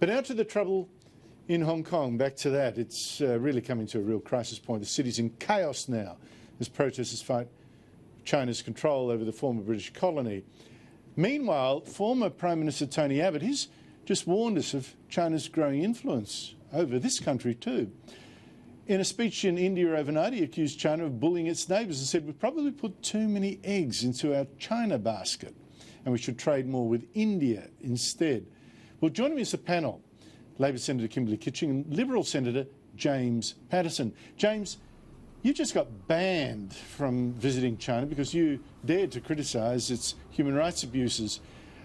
But now to the trouble in Hong Kong. Back to that. It's really coming to a real crisis point. The city's in chaos now as protesters fight China's control over the former British colony. Meanwhile, former Prime Minister Tony Abbott, he's just warned us of China's growing influence over this country too. In a speech in India overnight, he accused China of bullying its neighbours and said, "We've probably put too many eggs into our China basket and we should trade more with India instead." Well, joining me is the panel, Labor Senator Kimberley Kitching and Liberal Senator James Patterson. James, you just got banned from visiting China because you dared to criticise its human rights abuses.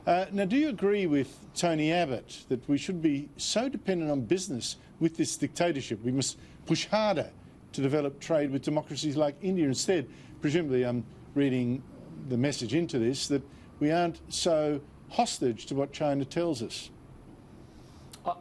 Now, do you agree with Tony Abbott that we should be so dependent on business with this dictatorship? We must push harder to develop trade with democracies like India instead. Presumably, I'm reading the message into this, that we aren't so hostage to what China tells us.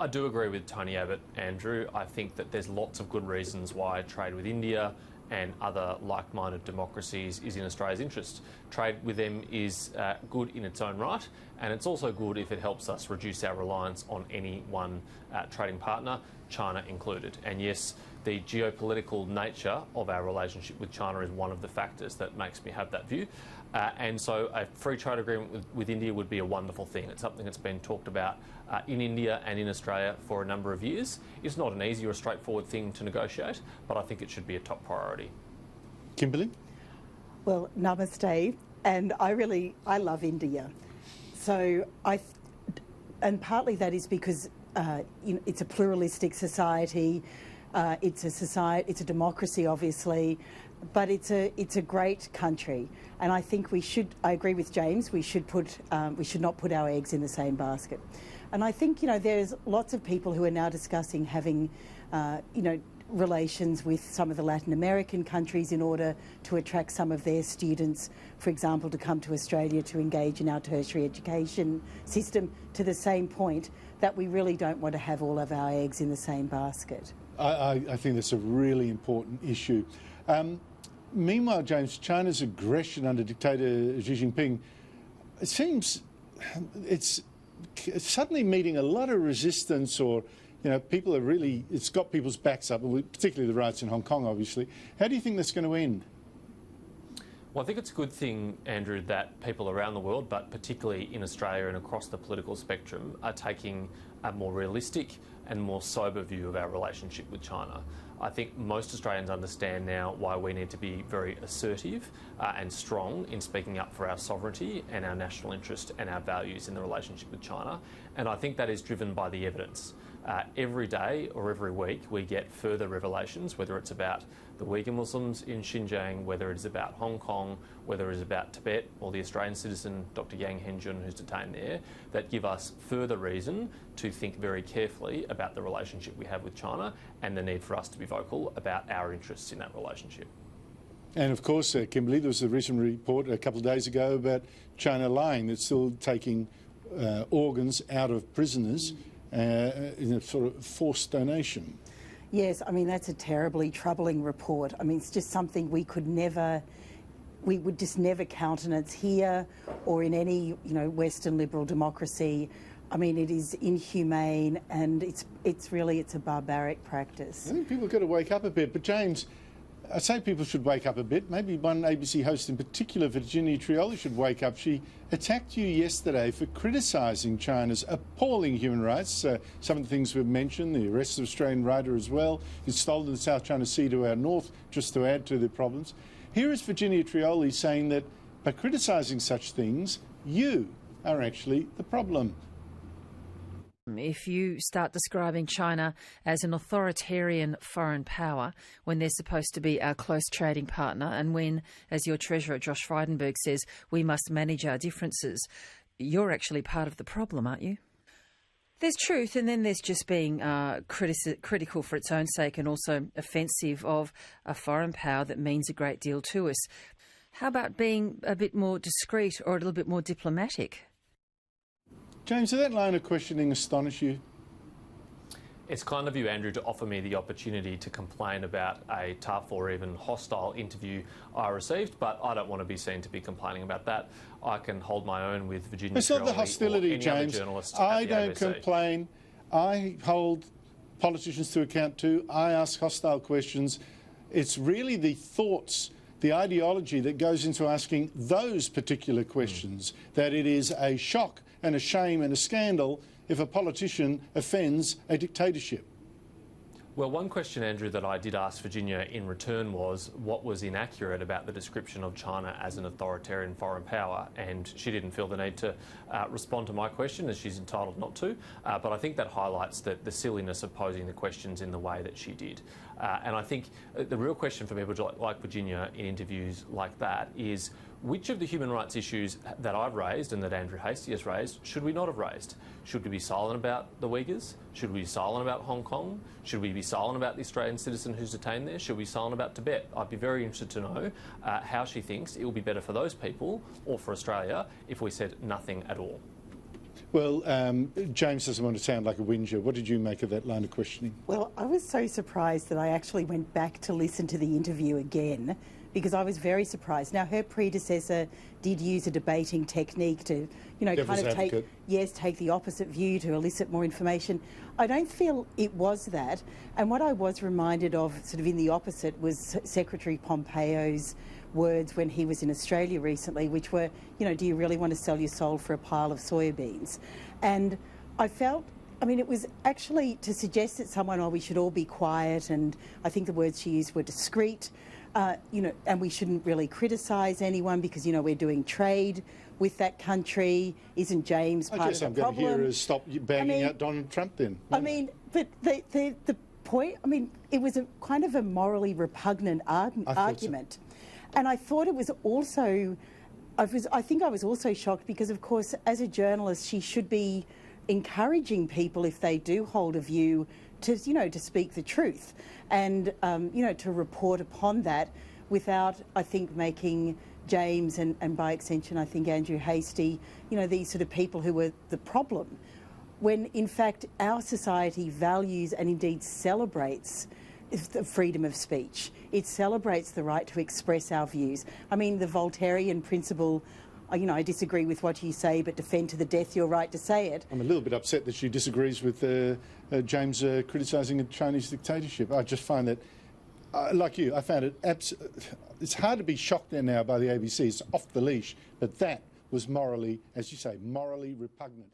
I do agree with Tony Abbott, Andrew. I think that there's lots of good reasons why trade with India and other like-minded democracies is in Australia's interest. Trade with them is good in its own right, and it's also good if it helps us reduce our reliance on any one trading partner, China included. And yes, the geopolitical nature of our relationship with China is one of the factors that makes me have that view. And so a free trade agreement with India would be a wonderful thing. It's something that's been talked about in India and in Australia for a number of years. It's not an easy or a straightforward thing to negotiate, but I think it should be a top priority. Kimberley? Well, namaste. And I love India. So and partly that is because it's a pluralistic society. It's a democracy, obviously, but it's a great country, and I think I agree with James. We should not put our eggs in the same basket, and I think there's lots of people who are now discussing having relations with some of the Latin American countries in order to attract some of their students, for example, to come to Australia to engage in our tertiary education system. To the same point that we really don't want to have all of our eggs in the same basket. I think that's a really important issue. Meanwhile, James, China's aggression under dictator Xi Jinping, it seems it's suddenly meeting a lot of resistance, or people are really, it's got people's backs up, particularly the riots in Hong Kong, obviously. How do you think that's going to end? Well, I think it's a good thing, Andrew, that people around the world, but particularly in Australia and across the political spectrum, are taking a more realistic and more sober view of our relationship with China. I think most Australians understand now why we need to be very assertive and strong in speaking up for our sovereignty and our national interest and our values in the relationship with China. And I think that is driven by the evidence. Every day or every week we get further revelations, whether it's about the Uyghur Muslims in Xinjiang, whether it is about Hong Kong, whether it is about Tibet or the Australian citizen Dr. Yang Henjun who's detained there, that give us further reason to think very carefully about the relationship we have with China and the need for us to be vocal about our interests in that relationship. And of course, Kimberley, there was a recent report a couple of days ago about China lying. That's still taking organs out of prisoners in a sort of forced donation. Yes, I mean, that's a terribly troubling report. I mean, it's just something we would just never countenance here or in any, Western liberal democracy. I mean, it is inhumane, and it's a barbaric practice. I think people have got to wake up a bit. But James, I say people should wake up a bit. Maybe one ABC host in particular, Virginia Trioli, should wake up. She attacked you yesterday for criticising China's appalling human rights. Some of the things we've mentioned, the arrest of an Australian writer as well, who's stolen the South China Sea to our north, just to add to the problems. Here is Virginia Trioli saying that by criticising such things, you are actually the problem. If you start describing China as an authoritarian foreign power when they're supposed to be our close trading partner, and when, as your Treasurer Josh Frydenberg says, we must manage our differences, you're actually part of the problem, aren't you? There's truth, and then there's just being critical for its own sake and also offensive of a foreign power that means a great deal to us. How about being a bit more discreet or a little bit more diplomatic? James, does that line of questioning astonish you? It's kind of you, Andrew, to offer me the opportunity to complain about a tough or even hostile interview I received, but I don't want to be seen to be complaining about that. I can hold my own with Virginia Trioli. It's not the hostility, or any James. other journalist I at the don't ABC. complain. I hold politicians to account too. I ask hostile questions. It's really the thoughts, the ideology that goes into asking those particular questions that it is a shock and a shame and a scandal if a politician offends a dictatorship. Well, one question, Andrew, that I did ask Virginia in return was what was inaccurate about the description of China as an authoritarian foreign power, and she didn't feel the need to respond to my question, as she's entitled not to, but I think that highlights the silliness of posing the questions in the way that she did. And I think the real question for people like Virginia in interviews like that is, which of the human rights issues that I've raised and that Andrew Hastie has raised should we not have raised? Should we be silent about the Uyghurs? Should we be silent about Hong Kong? Should we be silent about the Australian citizen who's detained there? Should we be silent about Tibet? I'd be very interested to know how she thinks it will be better for those people or for Australia if we said nothing at all. Well, James doesn't want to sound like a whinger. What did you make of that line of questioning? Well, I was so surprised that I actually went back to listen to the interview again, because I was very surprised. Now, her predecessor did use a debating technique to, Devil's advocate. take the opposite view to elicit more information. I don't feel it was that. And what I was reminded of, sort of in the opposite, was Secretary Pompeo's words when he was in Australia recently, which were, do you really want to sell your soul for a pile of soybeans? And I felt, it was actually to suggest that someone, we should all be quiet, and I think the words she used were discreet. And we shouldn't really criticise anyone because, we're doing trade with that country. Isn't James part of the problem? I guess I'm going to hear us stop banging out Donald Trump then. But the point, it was a kind of a morally repugnant argument. So. And I thought it was also, I think I was also shocked because, of course, as a journalist, she should be encouraging people, if they do hold a view, to, to speak the truth and, to report upon that without, I think, making James and by extension, I think, Andrew Hastie, these sort of people who were the problem, when in fact our society values and indeed celebrates the freedom of speech. It celebrates the right to express our views. The Voltairean principle, I disagree with what you say, but defend to the death your right to say it. I'm a little bit upset that she disagrees with James criticising a Chinese dictatorship. I just find that, like you, I found it it's hard to be shocked now by the ABC. It's off the leash, but that was morally, as you say, morally repugnant.